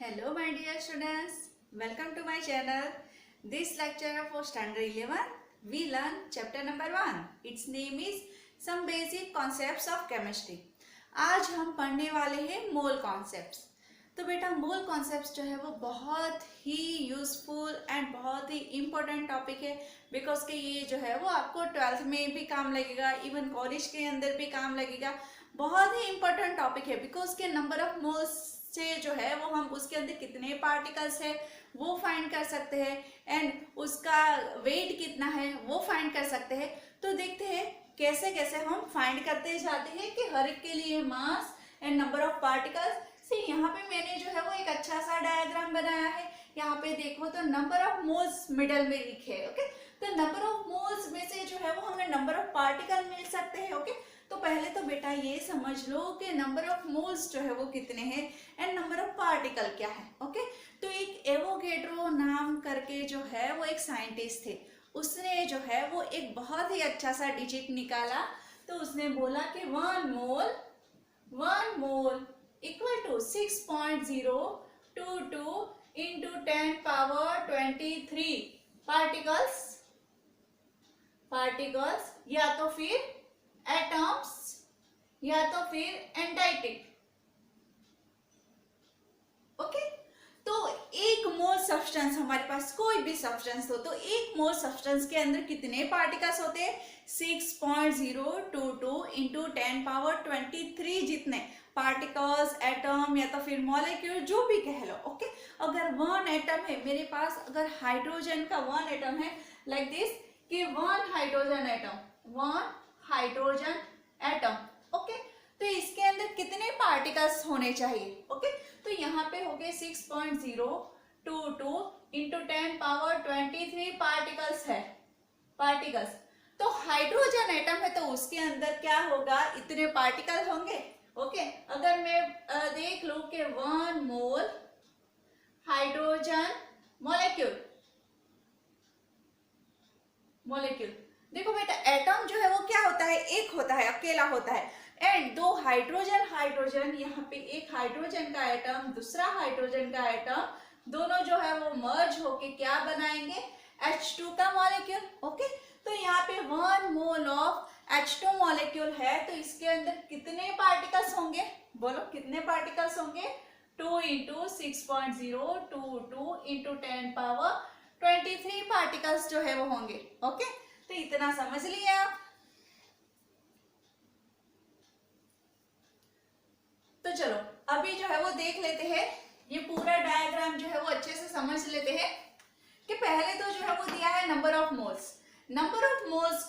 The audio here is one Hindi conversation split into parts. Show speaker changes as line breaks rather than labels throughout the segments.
Hello my dear students, welcome to my channel. This lecture for standard 11 we learn chapter number 1. Its name is some basic concepts of chemistry. आज हम पढ़ने वाले हैं मोल कॉन्सेप्ट्स। तो बेटा मोल कॉन्सेप्ट्स जो है वो बहुत ही यूजफुल एंड बहुत ही इम्पोर्टेंट टॉपिक है बिकॉज के ये जो है वो आपको 12th में भी काम लगेगा, इवन कॉलेज के अंदर भी काम लगेगा। बहुत ही इम्पोर्टेंट टॉपिक है बिकॉज के नंबर ऑफ मोल्स से जो है वो हम उसके अंदर कितने पार्टिकल्स है वो फाइंड कर सकते हैं एंड उसका वेट कितना है वो फाइंड कर सकते हैं। तो देखते हैं कैसे कैसे हम फाइंड करते जाते हैं कि हर एक के लिए mass and number of particles से। यहाँ पे मैंने जो है वो एक अच्छा सा डायग्राम बनाया है। यहाँ पे देखो तो नंबर ऑफ मोल्स मिडल में लिखे है। ओके, तो नंबर ऑफ मोल्स में से जो है वो हमें नंबर ऑफ पार्टिकल मिल सकते हैं। ओके, तो पहले तो बेटा ये समझ लो कि नंबर ऑफ मोल्स जो है वो कितने हैं एंड नंबर ऑफ पार्टिकल क्या है। ओके, तो एक एवोगैड्रो नाम करके जो है वो एक साइंटिस्ट थे। उसने जो है वो एक बहुत ही अच्छा सा डिजिट निकाला। तो उसने बोला कि one mole equal to 6.022 into 10 power 23 particles या तो फिर एटम्स या तो फिर एंटाइटिक। ओके, तो एक मोल सब्सटेंस, हमारे पास कोई भी सब्सटेंस हो तो एक मोल सब्सटेंस के अंदर कितने पार्टिकल्स होते हैं? 6.022 इंटू 10 पावर 23 जितने पार्टिकल्स, एटम या तो फिर मॉलिक्यूल जो भी कह लो। ओके, अगर वन एटम है मेरे पास, अगर हाइड्रोजन का वन एटम है लाइक दिस कि वन हाइड्रोजन एटम। ओके, तो इसके अंदर कितने पार्टिकल्स होने चाहिए? ओके, तो यहाँ पे हो गए 6.022 इंटू 10 पावर 23 पार्टिकल्स। तो हाइड्रोजन एटम है तो उसके अंदर क्या होगा? इतने पार्टिकल होंगे। ओके, अगर मैं देख लूं कि 1 मोल हाइड्रोजन मॉलिक्यूल, देखो बेटा एटम जो है वो क्या होता है? एक होता है, अकेला होता है। एंड दो हाइड्रोजन, यहाँ पे एक हाइड्रोजन का एटम, दूसरा हाइड्रोजन का एटम, दोनों जो है वो मर्ज होके क्या बनाएंगे? H2 का मॉलिक्यूल। ओके, तो यहाँ पे 1 मोल ऑफ H2 मॉलिक्यूल है तो इसके अंदर कितने पार्टिकल्स होंगे? बोलो कितने पार्टिकल्स होंगे? 2 इंटू 6.022 इंटू 10 पावर 23 पार्टिकल्स जो है वो होंगे। ओके, तो इतना समझ लिए आप। तो चलो अभी जो है वो देख लेते हैं, ये पूरा डायग्राम जो है वो अच्छे से समझ लेते हैं कि पहले तो जो है वो दिया है नंबर ऑफ मोल्स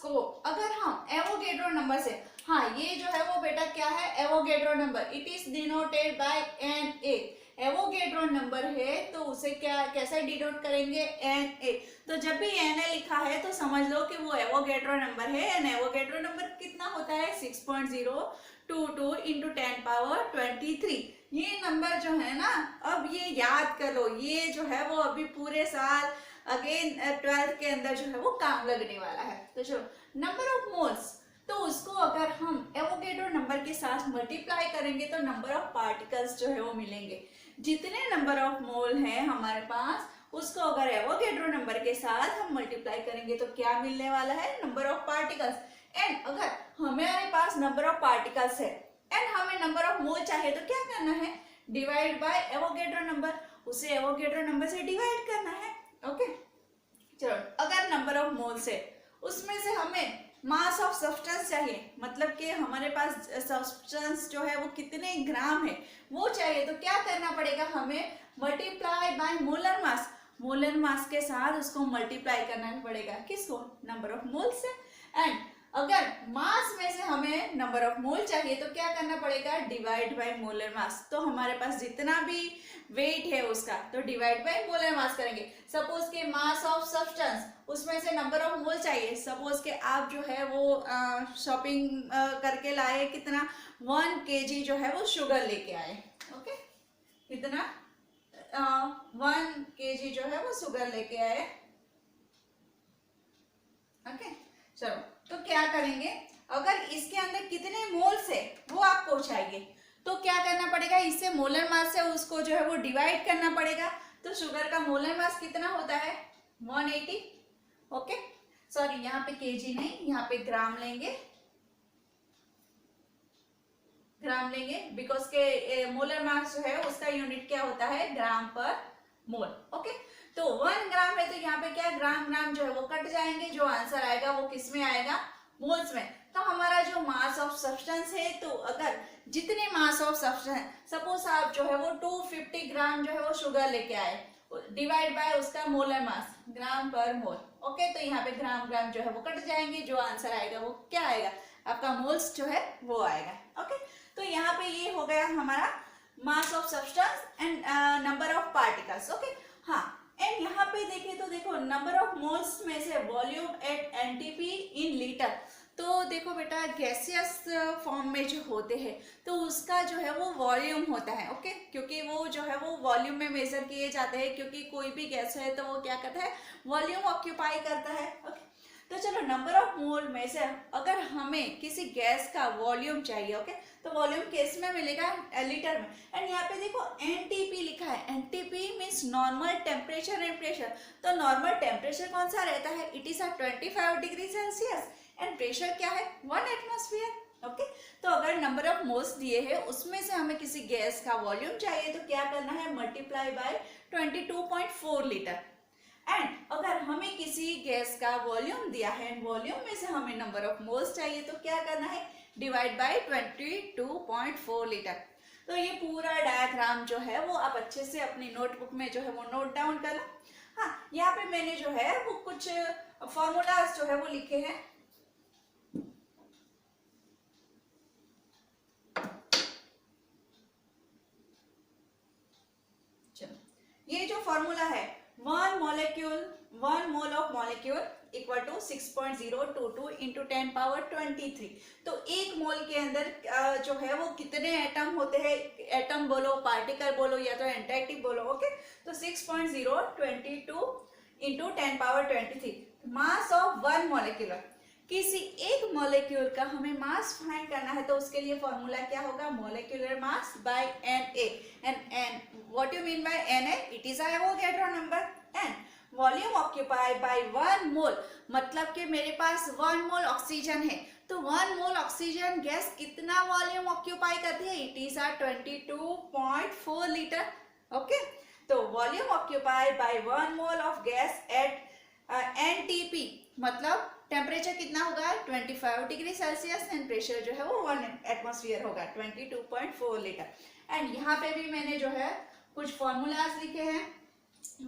को अगर हम एवोगैड्रो नंबर से, हाँ ये जो है वो बेटा क्या है? Avogadro number, it is denoted by Na। Avogadro number है तो उसे क्या कैसे डिनोट करेंगे? Na। तो जब भी Na लिखा है तो समझ लो कि वो एवोगैड्रो नंबर है। एंड एवोगैड्रो नंबर कितना होता है? 6.022 इंटू 10 पावर 23। ये नंबर जो है ना, अब ये याद कर लो, ये जो है वो अभी पूरे साल अगेन 12th के अंदर जो है वो काम लगने वाला है। तो चलो नंबर ऑफ मोल्स, तो उसको अगर हम एवोगैड्रो नंबर के साथ मल्टीप्लाई करेंगे तो नंबर ऑफ पार्टिकल्स जो है वो मिलेंगे। जितने नंबर ऑफ मोल है हमारे पास उसको अगर एवोगैड्रो नंबर के साथ हम मल्टीप्लाई करेंगे तो क्या मिलने वाला है? Number of particles. एंड अगर हमारे पास नंबर ऑफ पार्टिकल्स है एंड हमें नंबर ऑफ मोल चाहिए तो क्या करना है? डिवाइड बाय एवोगैड्रो नंबर, उसे एवोगैड्रो नंबर से डिवाइड करना है। ओके, चलो अगर नंबर ऑफ मोल्स है उसमें से हमें मास ऑफ सब्सटेंस चाहिए, मतलब कि हमारे पास सब्सटेंस जो है वो कितने ग्राम है वो चाहिए, तो क्या करना पड़ेगा? हमें मल्टीप्लाई बाय मोलर मास के साथ उसको मल्टीप्लाई करना पड़ेगा। किसको? नंबर ऑफ मोल्स से। एंड अगर मास में से हमें नंबर ऑफ मोल चाहिए तो क्या करना पड़ेगा? Divide by molar mass. तो हमारे पास जितना भी वेट है उसका तो डिवाइड बाय मोलर मास करेंगे। सपोज के मास ऑफ सब्सटेंस, उसमें से नंबर ऑफ मोल चाहिए। सपोज के आप जो है वो शॉपिंग करके लाए, कितना? 1 kg जो है वो शुगर लेके आए। ओके, कितना? 1 kg जो है वो शुगर लेके आए। ओके, चलो तो क्या करेंगे? अगर इसके अंदर कितने मोल्स है वो आपको चाहिए तो क्या करना पड़ेगा? इससे मोलर मास से उसको जो है वो डिवाइड करना पड़ेगा। तो शुगर का मोलर मास कितना होता है 180। ओके सॉरी यहाँ पे केजी नहीं, यहाँ पे ग्राम लेंगे, बिकॉज के मोलर मास जो है उसका यूनिट क्या होता है ग्राम पर मोल। ओके तो 1 ग्राम है तो यहाँ पे क्या ग्राम ग्राम जो है वो कट जाएंगे, जो आंसर आएगा वो किस में आएगा मोल्स में। तो हमारा जो मास ऑफ सब्सटेंस है, तो अगर जितने मास ऑफ सब्सटेंस, सपोज आप जो है वो 250 ग्राम जो है वो शुगर लेके आए, डिवाइड बाय उसका मोलर मास ग्राम पर मोल। ओके तो यहाँ पे ग्राम ग्राम जो है वो कट जाएंगे, जो आंसर आएगा वो क्या आएगा आपका मोल्स जो है वो आएगा। ओके तो यहाँ पे ये हो गया हमारा mass of substance and number of particles. Okay हाँ एंड यहाँ पे देखें तो देखो नंबर ऑफ मोल्स में से volume at NTP in litre. तो देखो बेटा गैसियस फॉर्म में जो होते हैं तो उसका जो है वो वॉल्यूम होता है। ओके क्योंकि वो जो है वो वॉल्यूम में मेजर किए जाते हैं, क्योंकि कोई भी गैस है तो वो क्या करता है वॉल्यूम ऑक्यूपाई करता है। ओके तो चलो नंबर ऑफ मोल में से अगर हमें किसी गैस का वॉल्यूम चाहिए, ओके तो वॉल्यूम किस में मिलेगा लीटर में। एंड यहाँ पे देखो एनटीपी लिखा है, NTP means normal temperature and pressure. तो नॉर्मल टेम्परेचर कौन सा रहता है, it is 25 degree Celsius and pressure क्या है 1 एटमॉस्फेयर। ओके तो अगर नंबर ऑफ मोल्स दिए हैं उसमें से हमें किसी गैस का वॉल्यूम चाहिए तो क्या करना है मल्टीप्लाई बाय 22.4 लीटर। एंड अगर हमें किसी गैस का वॉल्यूम दिया है, वॉल्यूम में से हमें नंबर ऑफ मोल्स चाहिए तो क्या करना है डिवाइड बाय 22.4 लीटर। तो ये पूरा डायग्राम जो है वो आप अच्छे से अपनी नोटबुक में जो है वो नोट डाउन कर लो। हाँ यहाँ पे मैंने जो है वो कुछ फॉर्मूलाज जो है वो लिखे हैं। ये जो फॉर्मूला है 1 mole of molecule equal to 6.022 into 10 power 23। तो एक मोल के अंदर जो है वो कितने एटम होते हैं, एटम बोलो पार्टिकल बोलो या तो एंटाइटी बोलो। ओके तो 6.022 into 10 power 23 mass of 1 molecule. किसी एक मॉलिक्यूल का हमें मास फाइंड करना है तो उसके लिए फॉर्मूला क्या होगा molecular mass by Na। And what you mean by Na, it is Avogadro number. And volume occupied by 1 मोल, मतलब कि मेरे पास 1 मोल ऑक्सीजन है तो 1 मोल ऑक्सीजन गैस कितना वॉल्यूम ऑक्यूपाई करती है, इट इज 22.4 लीटर। ओके तो volume occupied by 1 mole of gas at NTP, मतलब टेम्परेचर कितना होगा 25 डिग्री सेल्सियस एंड प्रेशर जो है वो 1 एटमॉस्फेयर होगा 22.4 लीटर। एंड यहाँ पे भी मैंने जो है कुछ फॉर्मूलाज लिखे हैं।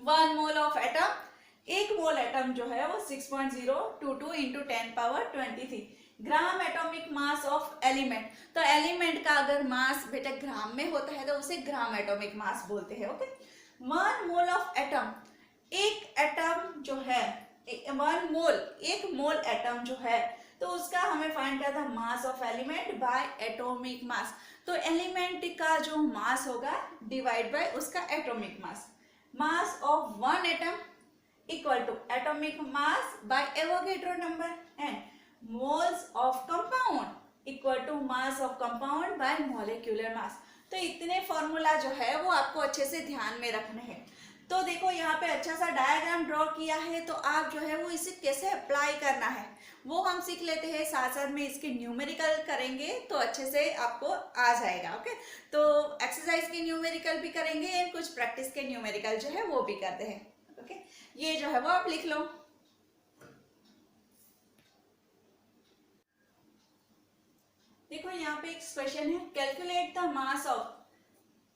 1 मोल ऑफ एटम, एक मोल एटम जो है वो 6.022 into 10 power 23 gram atomic mass of element. तो एलिमेंट का अगर मास बेटा ग्राम में होता है तो उसे ग्राम एटॉमिक मास बोलते हैं। ओके 1 मोल ऑफ एटम, एक एटम जो है 1 मोल, एक मोल एटम जो है तो उसका हमें फाइंड करना था mass of element by atomic mass. तो एलिमेंट का जो मास होगा डिवाइड बाय उसका atomic mass. Mass of 1 atom equal to atomic mass by Avogadro number and moles of compound equal to mass of compound by molecular mass. तो इतने फॉर्मूला जो है वो आपको अच्छे से ध्यान में रखने हैं। तो देखो यहाँ पे अच्छा सा डायग्राम ड्रॉ किया है, तो आप जो है वो इसे कैसे अप्लाई करना है वो हम सीख लेते हैं, साथ साथ में इसके न्यूमेरिकल करेंगे तो अच्छे से आपको आ जाएगा। ओके तो एक्सरसाइज के न्यूमेरिकल भी करेंगे एंड कुछ प्रैक्टिस के न्यूमेरिकल जो है वो भी करते हैं। ओके ये जो है वो आप लिख लो। देखो यहाँ पे एक क्वेश्चन है, calculate the mass of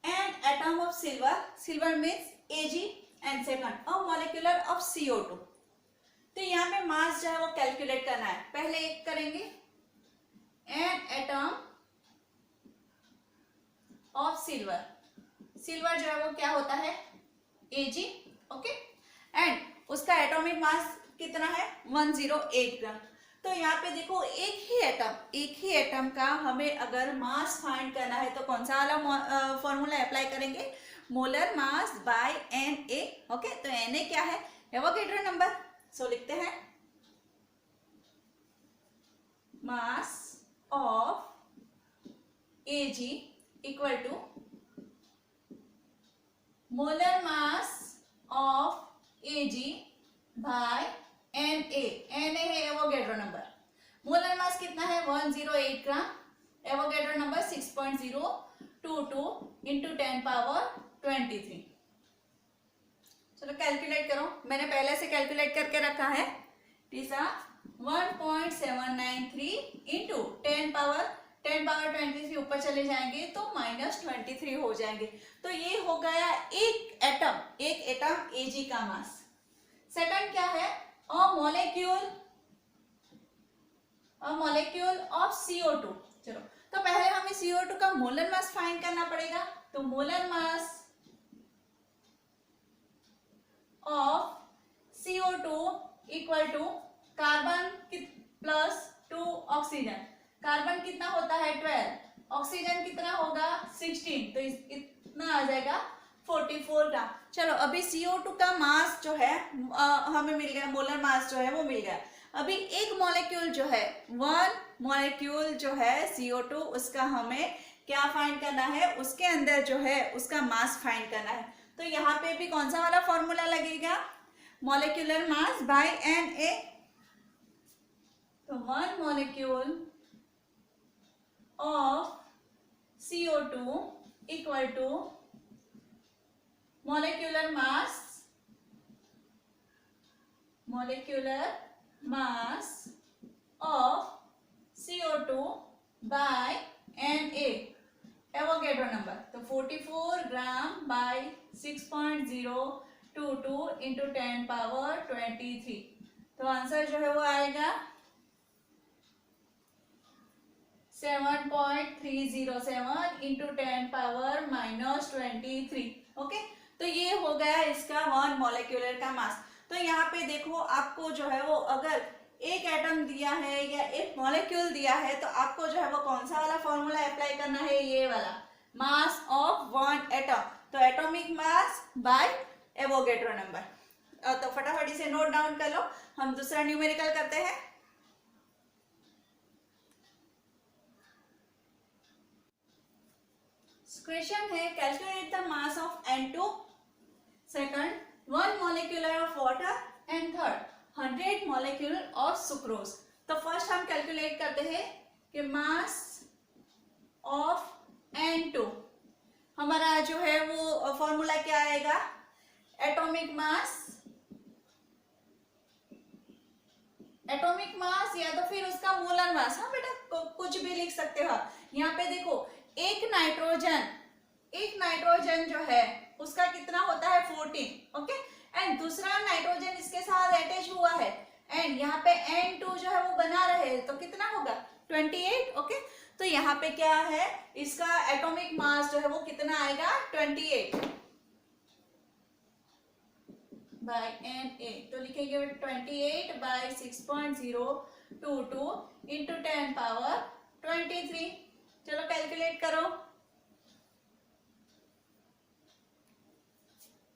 an atom of silver, silver means Ag and second a molecular of CO2। तो यहाँ पे मास जो है वो कैलकुलेट करना है। पहले एक करेंगे an atom of silver, silver जो है वो क्या होता है Ag। ओके एंड उसका एटॉमिक मास कितना है 108 ग्राम। तो यहाँ पे देखो एक ही एटम का हमें अगर मास फाइंड करना है तो कौन सा वाला फॉर्मूला अप्लाई करेंगे molar mass by Na। Okay तो Na क्या है एवोगैड्रो नंबर। सो लिखते हैं mass of Ag equal to molar mass of Ag by Na, Na है एवोगैड्रो नंबर। मोलर मास कितना है 108 gram, Avogadro number 6.022 into 10 power 23। चलो कैलकुलेट करो, मैंने पहले से कैलकुलेट करके रखा है। तीसरा 1.793 इंटू 10 पावर 23 ऊपर चले जाएंगे तो -23 हो जाएंगे। तो ये हो गया एक एटम Ag का मास। सेकंड क्या है, अ मॉलिक्यूल ऑफ CO2। चलो तो पहले हमें CO2 का मोलर मास फाइंड करना पड़ेगा। तो molar mass of CO2 equal to carbon plus 2 oxygen. Carbon कितना होता है 12, ऑक्सीजन कितना होगा 16, तो इतना आ जाएगा 44 ग्राम। चलो अभी CO2 का मास जो है हमें मिल गया, मोलर मास जो है वो मिल गया। अभी एक मॉलिक्यूल जो है, वन मॉलिक्यूल जो है CO2, उसका हमें क्या फाइंड करना है, उसके अंदर जो है उसका मास फाइंड करना है। तो यहाँ पे भी कौन सा वाला फॉर्मूला लगेगा, मॉलिक्यूलर मास बाय Na। तो one molecule of CO2 equal to molecular mass of CO2 by Na, Avogadro number. तो 44 ग्राम बाय 6.022 इंटू 10 पावर 23। तो आंसर जो है वो आएगा 7.307 इंटू 10 पावर -23। ओके, तो ये हो गया इसका वन मॉलिक्यूलर का मास। तो यहाँ पे देखो आपको जो है वो अगर एक एटम दिया है या एक मॉलिक्यूल दिया है तो आपको जो है वो कौन सा वाला फॉर्मूला अप्लाई करना है, ये वाला, मास ऑफ वन एटम। तो atomic mass by Avogadro number. तो फटाफट इसे नोट डाउन कर लो, हम दूसरा न्यूमेरिकल करते हैं। क्वेश्चन है calculate the mass of N2, second 1 molecular of water and third 100 molecule of sucrose. तो फर्स्ट हम कैलकुलेट करते हैं कि मास ऑफ N2 हमारा जो है वो फॉर्मूला क्या आएगा, एटॉमिक मास या तो फिर उसका मोलर मास। हाँ बेटा कुछ भी लिख सकते हो आप। यहाँ पे देखो एक नाइट्रोजन जो है उसका कितना होता है 14, ओके, एंड दूसरा नाइट्रोजन इसके साथ अटैच हुआ है एंड यहाँ पे N2 जो है वो बना रहे तो कितना होगा 28, ओके। तो यहाँ पे क्या है, इसका एटॉमिक मास जो है वो कितना आएगा 28 बाय Na। तो लिखेंगे 28 बाय 6.022 इंटू 10 पावर 23। चलो कैलकुलेट करो,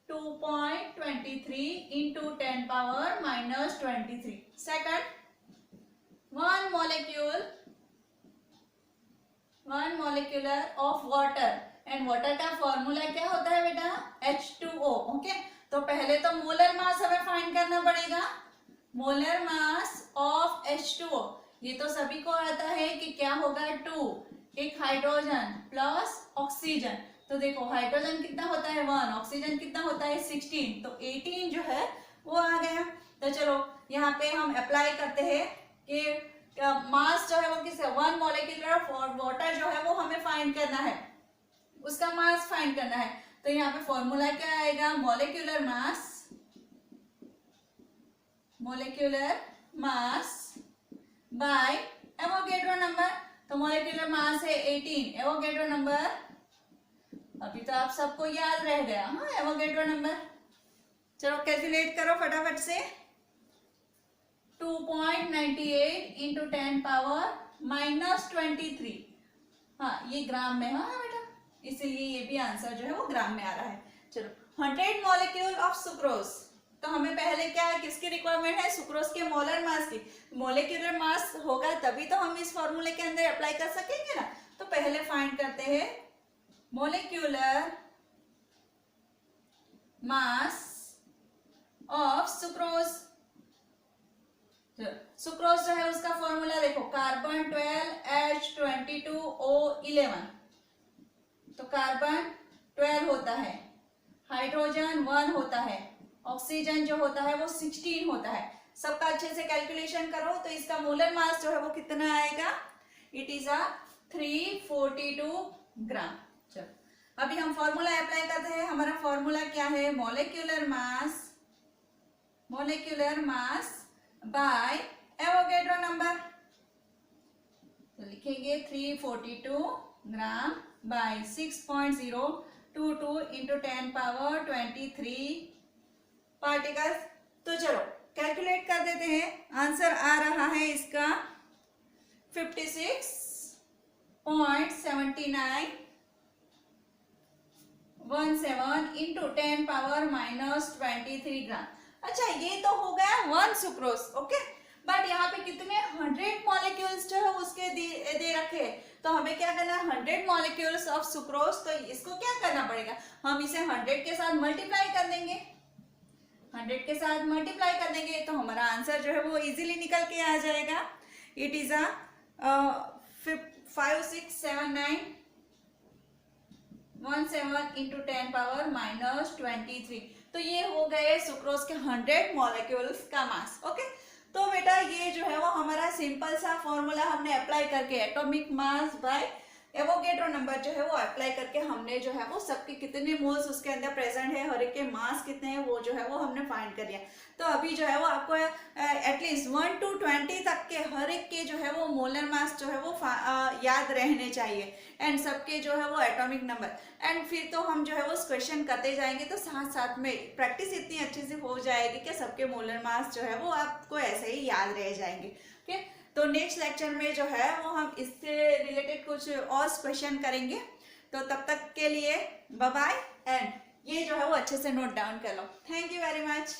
2.23 into 10 power -23। Second 1 molecular of water and water का फॉर्मूला क्या होता है बेटा H2O, ओके। तो पहले तो मोलर मास हमें फाइंड करना पड़ेगा, मोलर मास ऑफ H2O। ये तो सभी को आता है कि क्या होगा 2, एक हाइड्रोजन प्लस ऑक्सीजन। तो देखो हाइड्रोजन कितना होता है 1, ऑक्सीजन कितना होता है 16, तो 18 जो है वो आ गया। तो चलो यहाँ पे हम अप्लाई करते हैं कि मास जो है वो किस 1 molecular ऑफ वाटर जो है वो हमें फाइंड करना है, उसका मास फाइंड करना है। तो यहाँ पे फॉर्मूला क्या आएगा, molecular mass by Avogadro number. तो मॉलिक्यूलर मास है 18, एवोगैड्रो नंबर अभी तो आप सबको याद रह गया, हाँ एवोगैड्रो नंबर। चलो कैलकुलेट करो फटाफट से, 2.98 इंटू 10 पावर -23। हाँ ये ग्राम में, हाँ बेटा इसीलिए ये भी आंसर जो है वो ग्राम में आ रहा है। चलो 100 मॉलिक्यूल ऑफ सुक्रोज। तो हमें पहले क्या है, किसकी रिक्वायरमेंट है, सुक्रोज के मोलर मास की। मोलिकुलर मास होगा तभी तो हम इस फॉर्मूले के अंदर अप्लाई कर सकेंगे ना। तो पहले फाइंड करते हैं molecular mass of sucrose. Sucrose जो है उसका फॉर्मूला देखो, कार्बन 12H22O11, तो कार्बन 12 होता है, हाइड्रोजन 1 होता है, ऑक्सीजन जो होता है वो 16 होता है। सबका अच्छे से कैलकुलेशन करो तो इसका मोलर मास जो है वो कितना आएगा, इट इज अ 342 ग्राम। चलो अभी हम फॉर्मूला अप्लाई करते हैं। हमारा फॉर्मूला क्या है, molecular mass by Avogadro number. तो लिखेंगे 342 ग्राम बाय 6.022 इंटू 10 पावर 23 पार्टिकल्स। तो चलो कैलकुलेट कर देते हैं। आंसर आ रहा है इसका 56.7917 इंटू 10 पावर -23 ग्राम। अच्छा ये तो हो गया 1 सुक्रोज, ओके। बट यहाँ पे कितने 100 मॉलिक्यूल्स जो है उसके दे रखे हैं, तो हमें क्या करना है, 100 मॉलिक्यूल्स ऑफ सुक्रोज। तो इसको क्या करना पड़ेगा, हम इसे 100 के साथ मल्टीप्लाई कर देंगे। 100 के साथ मल्टीप्लाई कर देंगे तो हमारा आंसर जो है वो इजीली निकल के आ जाएगा। It is a 567917 into 10 power -23। तो ये हो गए सुक्रोज के 100 मॉलिक्यूल्स का मास, ओके। तो बेटा ये जो है वो हमारा सिंपल सा फॉर्मूला हमने अप्लाई करके, atomic mass by Avogadro number जो है वो अप्लाई करके हमने जो है वो सबके कितने मोल्स उसके अंदर प्रेजेंट है, हर एक के मास कितने हैं, वो जो है वो हमने फाइंड कर लिया। तो अभी जो है वो आपको एटलीस्ट 1 to 20 तक के हर एक के जो है वो मोलर मास जो है वो याद रहने चाहिए, एंड सबके जो है वो एटॉमिक नंबर। एंड फिर तो हम जो है वो क्वेश्चन करते जाएंगे, तो साथ साथ में प्रैक्टिस इतनी अच्छे से हो जाएगी कि सबके मोलर मास जो है वो आपको ऐसे ही याद रह जाएंगे, ओके। तो नेक्स्ट लेक्चर में जो है वो हम इससे रिलेटेड कुछ और क्वेश्चन करेंगे। तो तब तक के लिए बाय बाय, एंड ये जो है वो अच्छे से नोट डाउन कर लो। Thank you very much.